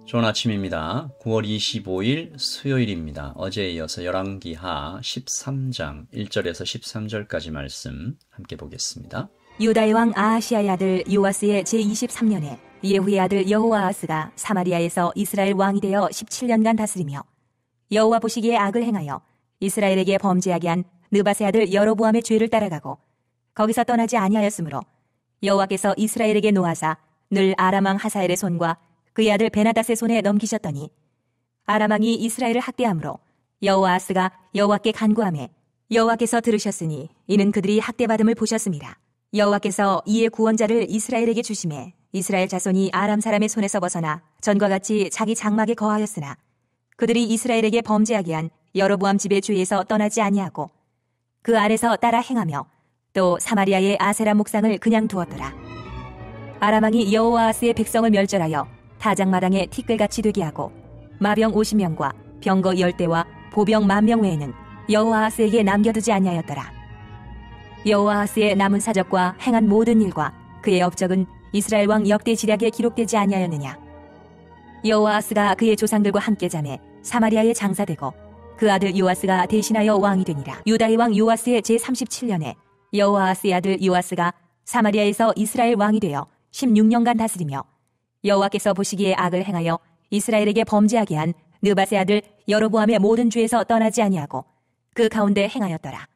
좋은 아침입니다. 9월 25일 수요일입니다. 어제에 이어서 열왕기하 13장 1절에서 13절까지 말씀 함께 보겠습니다. 유다의 왕 아하시아의 아들 요아스의 제23년에 예후의 아들 여호아하스가 사마리아에서 이스라엘 왕이 되어 17년간 다스리며 여호와 보시기에 악을 행하여 이스라엘에게 범죄하게 한 느밧의 아들 여로보암의 죄를 따라가고 거기서 떠나지 아니하였으므로 여호와께서 이스라엘에게 노하사 늘 아람 왕 하사엘의 손과 그의 아들 베나닷의 손에 넘기셨더니 아람 왕이 이스라엘을 학대함으로 여호아하스가 여호와께 간구하매 여호와께서 들으셨으니 이는 그들이 학대받음을 보셨습니다. 여호와께서 이에 구원자를 이스라엘에게 주심에 이스라엘 자손이 아람 사람의 손에서 벗어나 전과 같이 자기 장막에 거하였으나 그들이 이스라엘에게 범죄하게 한 여로보암 집의 죄에서 떠나지 아니하고 그 아래서 따라 행하며 또 사마리아의 아세라 목상을 그냥 두었더라. 아람 왕이 여호아하스의 백성을 멸절하여 타작마당에 티끌같이 되게 하고 마병 50명과 병거 10대와 보병 10,000명 외에는 여호아하스에게 남겨두지 아니하였더라. 여호아하스의 남은 사적과 행한 모든 일과 그의 업적은 이스라엘 왕 역대 지략에 기록되지 아니하였느냐. 여호아하스가 그의 조상들과 함께 잠에 사마리아에 장사되고 그 아들 요아스가 대신하여 왕이 되니라. 유다의 왕 요아스의 제37년에 여호아하스의 아들 요아스가 사마리아에서 이스라엘 왕이 되어 16년간 다스리며 여호와께서 보시기에 악을 행하여 이스라엘에게 범죄하게 한 느밧의 아들 여로보암의 모든 죄에서 떠나지 아니하고 그 가운데 행하였더라.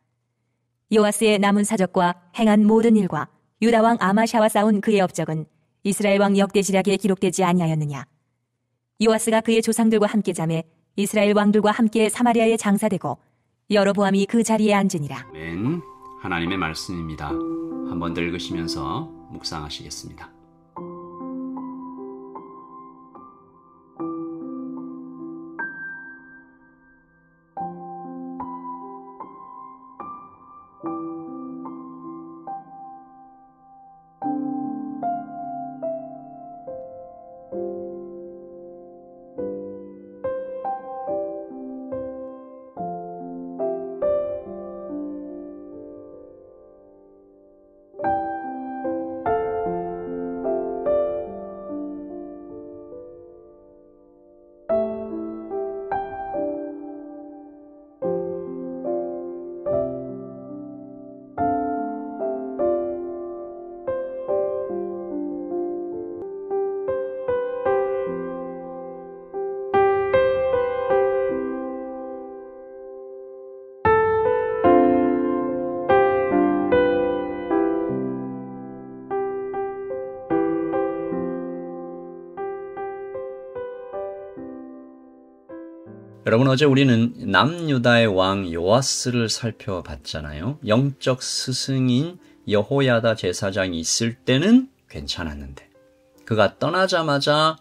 요아스의 남은 사적과 행한 모든 일과 유다 왕 아마샤와 싸운 그의 업적은 이스라엘 왕 역대 지략에 기록되지 아니하였느냐. 요아스가 그의 조상들과 함께 잠에 이스라엘 왕들과 함께 사마리아에 장사되고 여로보암이 그 자리에 앉으니라. 아멘. 하나님의 말씀입니다. 한 번 더 읽으시면서 묵상하시겠습니다. 여러분, 어제 우리는 남유다의 왕 요아스를 살펴봤잖아요. 영적 스승인 여호야다 제사장이 있을 때는 괜찮았는데 그가 떠나자마자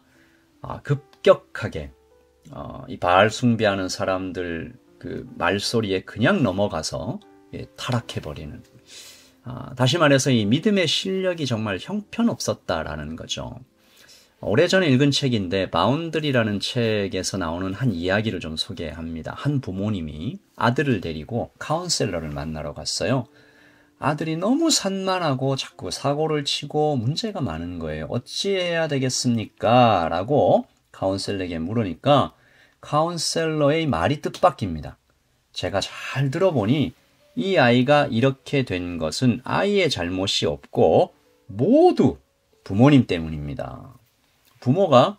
급격하게 이 바알 숭배하는 사람들 그 말소리에 그냥 넘어가서 타락해버리는, 다시 말해서 이 믿음의 실력이 정말 형편없었다라는 거죠. 오래전에 읽은 책인데 바운드리라는 책에서 나오는 한 이야기를 좀 소개합니다. 한 부모님이 아들을 데리고 카운셀러를 만나러 갔어요. 아들이 너무 산만하고 자꾸 사고를 치고 문제가 많은 거예요. 어찌해야 되겠습니까? 라고 카운셀러에게 물으니까 카운셀러의 말이 뜻밖입니다. 제가 잘 들어보니 이 아이가 이렇게 된 것은 아이의 잘못이 없고 모두 부모님 때문입니다. 부모가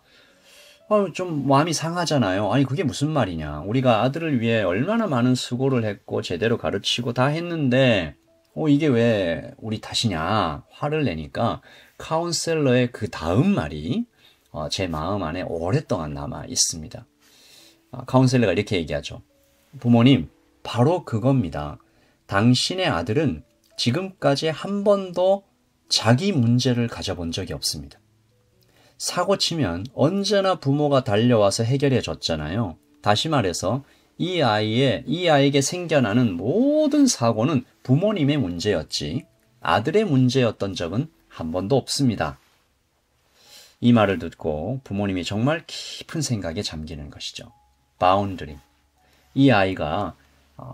좀 마음이 상하잖아요. 아니 그게 무슨 말이냐. 우리가 아들을 위해 얼마나 많은 수고를 했고 제대로 가르치고 다 했는데 이게 왜 우리 탓이냐 화를 내니까 카운셀러의 그 다음 말이 제 마음 안에 오랫동안 남아 있습니다. 카운셀러가 이렇게 얘기하죠. 부모님, 바로 그겁니다. 당신의 아들은 지금까지 한 번도 자기 문제를 가져본 적이 없습니다. 사고 치면 언제나 부모가 달려와서 해결해 줬잖아요. 다시 말해서 이 아이에게 생겨나는 모든 사고는 부모님의 문제였지 아들의 문제였던 적은 한 번도 없습니다. 이 말을 듣고 부모님이 정말 깊은 생각에 잠기는 것이죠. 바운드리. 이 아이가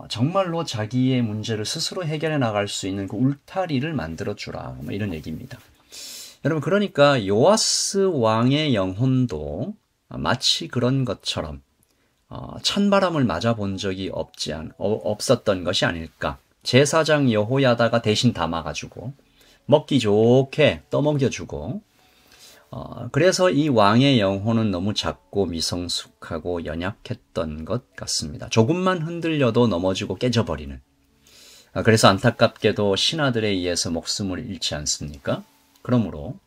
정말로 자기의 문제를 스스로 해결해 나갈 수 있는 그 울타리를 만들어주라. 이런 얘기입니다. 여러분, 그러니까 요아스 왕의 영혼도 마치 그런 것처럼 찬바람을 맞아본 적이 없었던 것이 아닐까. 제사장 여호야다가 대신 담아가지고 먹기 좋게 떠먹여주고, 그래서 이 왕의 영혼은 너무 작고 미성숙하고 연약했던 것 같습니다. 조금만 흔들려도 넘어지고 깨져버리는. 그래서 안타깝게도 신하들에 의해서 목숨을 잃지 않습니까? 그러므로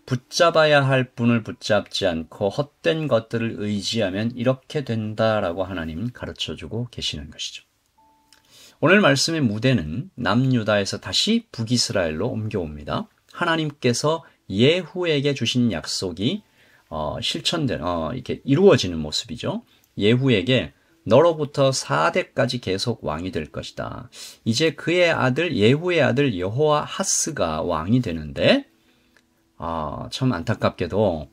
붙잡아야 할 분을 붙잡지 않고 헛된 것들을 의지하면 이렇게 된다라고 하나님 가르쳐주고 계시는 것이죠. 오늘 말씀의 무대는 남유다에서 다시 북이스라엘로 옮겨옵니다. 하나님께서 예후에게 주신 약속이 이렇게 이루어지는 모습이죠. 예후에게 너로부터 4대까지 계속 왕이 될 것이다. 이제 그의 아들 예후의 아들 여호아하스가 왕이 되는데, 참 안타깝게도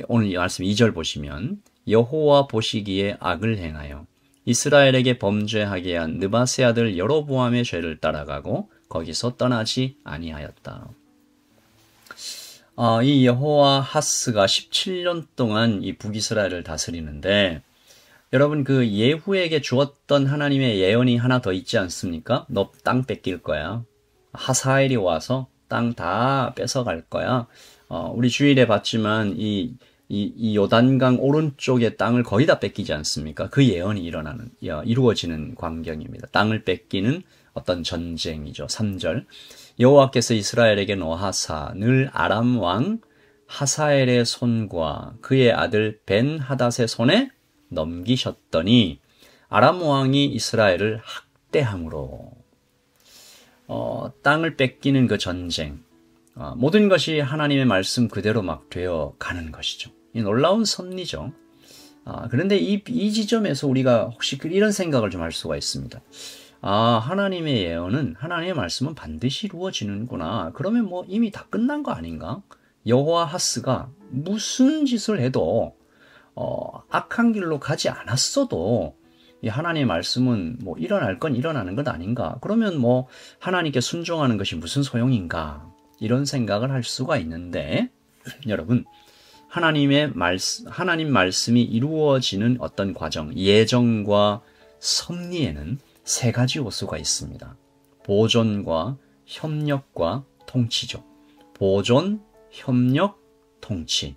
오늘 이 말씀 2절 보시면 여호와 보시기에 악을 행하여 이스라엘에게 범죄하게 한 느바세 아들 여로보암의 죄를 따라가고 거기서 떠나지 아니하였다. 이 여호아하스가 17년 동안 이 북이스라엘을 다스리는데, 여러분 그 예후에게 주었던 하나님의 예언이 하나 더 있지 않습니까? 너 땅 뺏길 거야. 하사엘이 와서 땅 다 뺏어갈 거야. 우리 주일에 봤지만 이 요단강 오른쪽의 땅을 거의 다 뺏기지 않습니까? 그 예언이 이루어지는 광경입니다. 땅을 뺏기는 어떤 전쟁이죠. 3절. 여호와께서 이스라엘에게 노하사 늘 아람 왕 하사엘의 손과 그의 아들 벤 하닷의 손에 넘기셨더니 아람 왕이 이스라엘을 학대함으로. 땅을 뺏기는 그 전쟁, 모든 것이 하나님의 말씀 그대로 막 되어 가는 것이죠. 이 놀라운 섭리죠. 그런데 이 지점에서 우리가 혹시 이런 생각을 좀 할 수가 있습니다. 하나님의 예언은, 하나님의 말씀은 반드시 이루어지는구나. 그러면 뭐 이미 다 끝난 거 아닌가? 여호아하스가 무슨 짓을 해도 악한 길로 가지 않았어도 이 하나님의 말씀은 뭐 일어날 건 일어나는 것 아닌가? 그러면 뭐 하나님께 순종하는 것이 무슨 소용인가? 이런 생각을 할 수가 있는데, 여러분, 하나님 말씀이 이루어지는 어떤 과정, 예정과 섭리에는 세 가지 요소가 있습니다. 보존과 협력과 통치죠. 보존, 협력, 통치.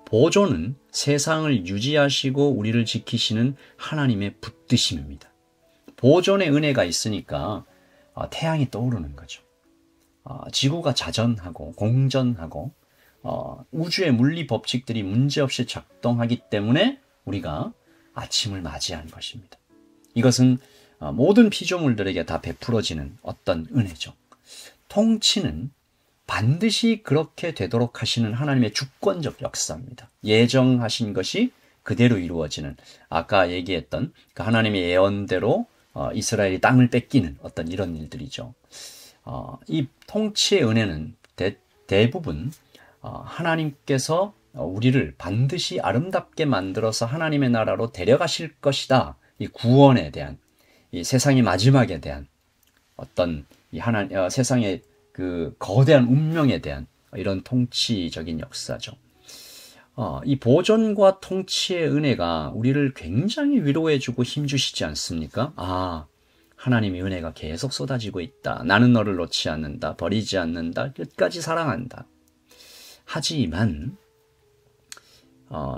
보존은 세상을 유지하시고 우리를 지키시는 하나님의 붙드심입니다. 보존의 은혜가 있으니까 태양이 떠오르는 거죠. 지구가 자전하고 공전하고 우주의 물리 법칙들이 문제없이 작동하기 때문에 우리가 아침을 맞이하는 것입니다. 이것은 모든 피조물들에게 다 베풀어지는 어떤 은혜죠. 통치는 반드시 그렇게 되도록 하시는 하나님의 주권적 역사입니다. 예정하신 것이 그대로 이루어지는, 아까 얘기했던 그 하나님의 예언대로 이스라엘이 땅을 뺏기는 어떤 이런 일들이죠. 이 통치의 은혜는 대부분 하나님께서 우리를 반드시 아름답게 만들어서 하나님의 나라로 데려가실 것이다. 이 구원에 대한, 이 세상의 마지막에 대한 어떤 세상의 그 거대한 운명에 대한 이런 통치적인 역사죠. 이 보존과 통치의 은혜가 우리를 굉장히 위로해주고 힘주시지 않습니까? 하나님의 은혜가 계속 쏟아지고 있다. 나는 너를 놓지 않는다. 버리지 않는다. 끝까지 사랑한다. 하지만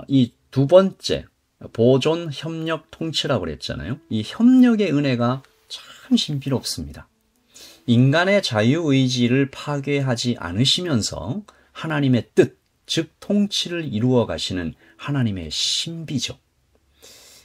이 두 번째, 보존, 협력, 통치라고 그랬잖아요. 이 협력의 은혜가 참 신비롭습니다. 인간의 자유의지를 파괴하지 않으시면서 하나님의 뜻, 즉 통치를 이루어 가시는 하나님의 신비죠.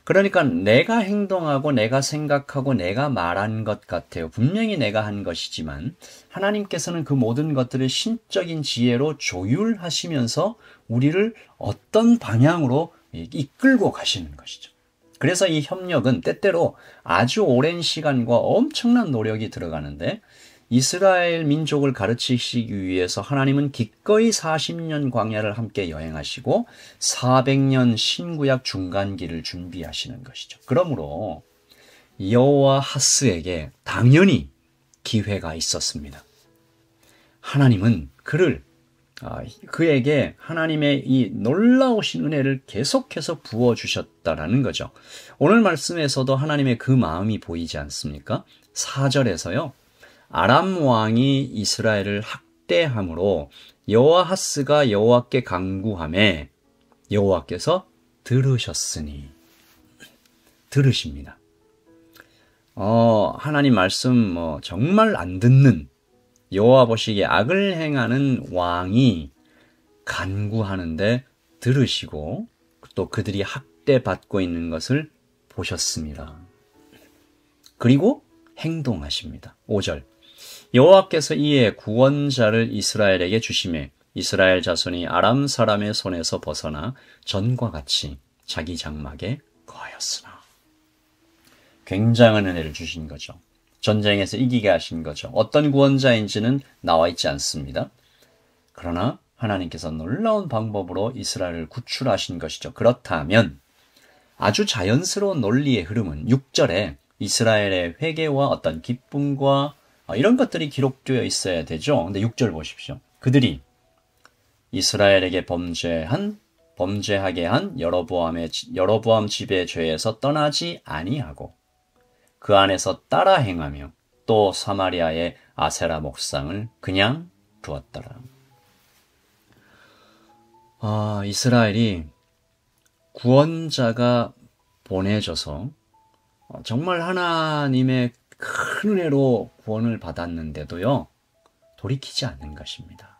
그러니까 내가 행동하고 내가 생각하고 내가 말한 것 같아요. 분명히 내가 한 것이지만 하나님께서는 그 모든 것들을 신적인 지혜로 조율하시면서 우리를 어떤 방향으로 이끌고 가시는 것이죠. 그래서 이 협력은 때때로 아주 오랜 시간과 엄청난 노력이 들어가는데, 이스라엘 민족을 가르치시기 위해서 하나님은 기꺼이 40년 광야를 함께 여행하시고 400년 신구약 중간기를 준비하시는 것이죠. 그러므로 여호아하스에게 당연히 기회가 있었습니다. 하나님은 그를 그에게 하나님의 이 놀라우신 은혜를 계속해서 부어주셨다라는 거죠. 오늘 말씀에서도 하나님의 그 마음이 보이지 않습니까? 4절에서요. 아람 왕이 이스라엘을 학대함으로 여호아하스가 여호와께 간구하매 여호와께서 들으셨으니. 들으십니다. 하나님 말씀 정말 안 듣는, 여호와 보시기에 악을 행하는 왕이 간구하는데 들으시고 또 그들이 학대받고 있는 것을 보셨습니다. 그리고 행동하십니다. 5절. 여호와께서 이에 구원자를 이스라엘에게 주시매 이스라엘 자손이 아람 사람의 손에서 벗어나 전과 같이 자기 장막에 거하였으나. 굉장한 은혜를 주신 거죠. 전쟁에서 이기게 하신 거죠. 어떤 구원자인지는 나와 있지 않습니다. 그러나 하나님께서 놀라운 방법으로 이스라엘을 구출하신 것이죠. 그렇다면 아주 자연스러운 논리의 흐름은 6절에 이스라엘의 회개와 어떤 기쁨과 이런 것들이 기록되어 있어야 되죠. 근데 6절 보십시오. 그들이 이스라엘에게 범죄하게 한 여로보암 집의 죄에서 떠나지 아니하고 그 안에서 따라 행하며 또 사마리아의 아세라 목상을 그냥 두었더라. 이스라엘이 구원자가 보내져서 정말 하나님의 큰 은혜로 구원을 받았는데도요, 돌이키지 않는 것입니다.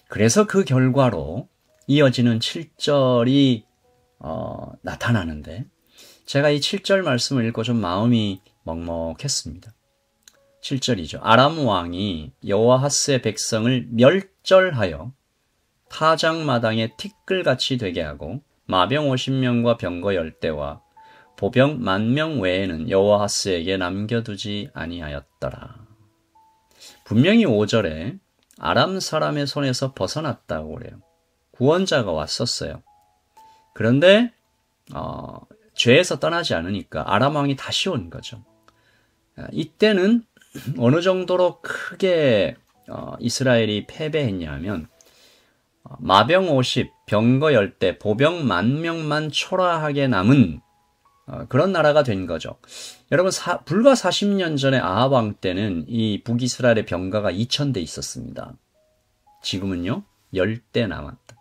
그래서 그 결과로 이어지는 7절이 나타나는데, 제가 이 7절 말씀을 읽고 좀 마음이 먹먹했습니다. 7절이죠. 아람 왕이 여호아하스의 백성을 멸절하여 타작마당에 티끌같이 되게 하고 마병 50명과 병거 10대와 보병 10,000명 외에는 여호아하스에게 남겨두지 아니하였더라. 분명히 5절에 아람 사람의 손에서 벗어났다고 그래요. 구원자가 왔었어요. 그런데 죄에서 떠나지 않으니까 아람 왕이 다시 온 거죠. 이때는 어느 정도로 크게 이스라엘이 패배했냐 하면 마병 50, 병거 10대, 보병 10,000명만 초라하게 남은 그런 나라가 된 거죠. 여러분, 불과 40년 전에 아합 왕 때는 이 북이스라엘의 병가가 2,000대 있었습니다. 지금은요 10대 남았다.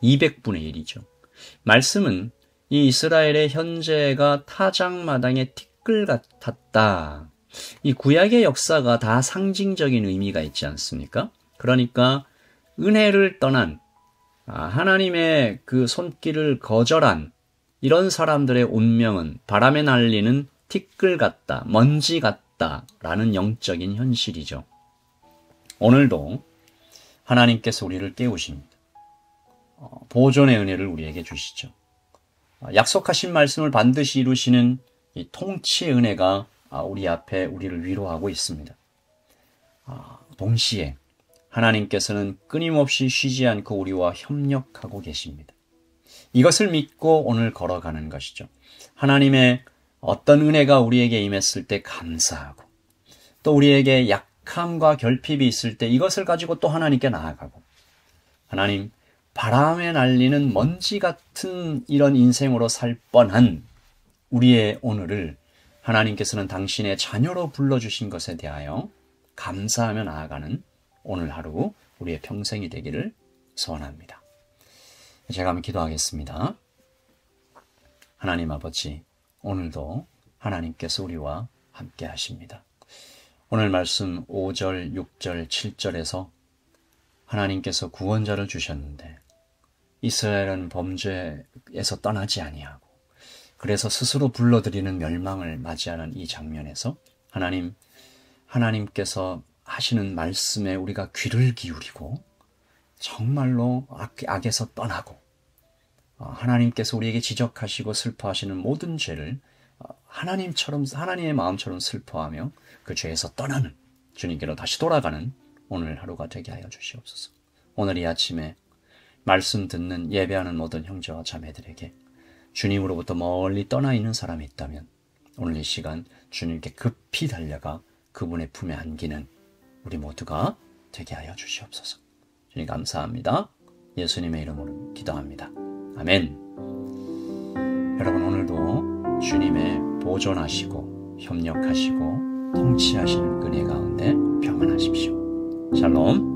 200분의 1이죠. 말씀은 이 이스라엘의 현재가 타작마당의 티끌 같았다. 이 구약의 역사가 다 상징적인 의미가 있지 않습니까? 그러니까 은혜를 떠난, 하나님의 그 손길을 거절한 이런 사람들의 운명은 바람에 날리는 티끌 같다, 먼지 같다라는 영적인 현실이죠. 오늘도 하나님께서 우리를 깨우십니다. 보존의 은혜를 우리에게 주시죠. 약속하신 말씀을 반드시 이루시는 이 통치의 은혜가 우리 앞에 우리를 위로하고 있습니다. 동시에 하나님께서는 끊임없이 쉬지 않고 우리와 협력하고 계십니다. 이것을 믿고 오늘 걸어가는 것이죠. 하나님의 어떤 은혜가 우리에게 임했을 때 감사하고, 또 우리에게 약함과 결핍이 있을 때 이것을 가지고 또 하나님께 나아가고, 하나님, 바람에 날리는 먼지 같은 이런 인생으로 살 뻔한 우리의 오늘을 하나님께서는 당신의 자녀로 불러주신 것에 대하여 감사하며 나아가는 오늘 하루 우리의 평생이 되기를 소원합니다. 제가 한번 기도하겠습니다. 하나님 아버지, 오늘도 하나님께서 우리와 함께 하십니다. 오늘 말씀 5절, 6절, 7절에서 하나님께서 구원자를 주셨는데 이스라엘은 범죄에서 떠나지 아니하고 그래서 스스로 불러들이는 멸망을 맞이하는 이 장면에서 하나님께서 하시는 말씀에 우리가 귀를 기울이고 정말로 악에서 떠나고 하나님께서 우리에게 지적하시고 슬퍼하시는 모든 죄를 하나님의 마음처럼 슬퍼하며 그 죄에서 떠나는, 주님께로 다시 돌아가는 오늘 하루가 되게 하여 주시옵소서. 오늘 이 아침에 말씀 듣는 예배하는 모든 형제와 자매들에게 주님으로부터 멀리 떠나 있는 사람이 있다면 오늘 이 시간 주님께 급히 달려가 그분의 품에 안기는 우리 모두가 되게 하여 주시옵소서. 주님 감사합니다. 예수님의 이름으로 기도합니다. 아멘. 여러분 오늘도 주님의 보존하시고 협력하시고 통치하시는 은혜 가운데 평안하십시오. 샬롬.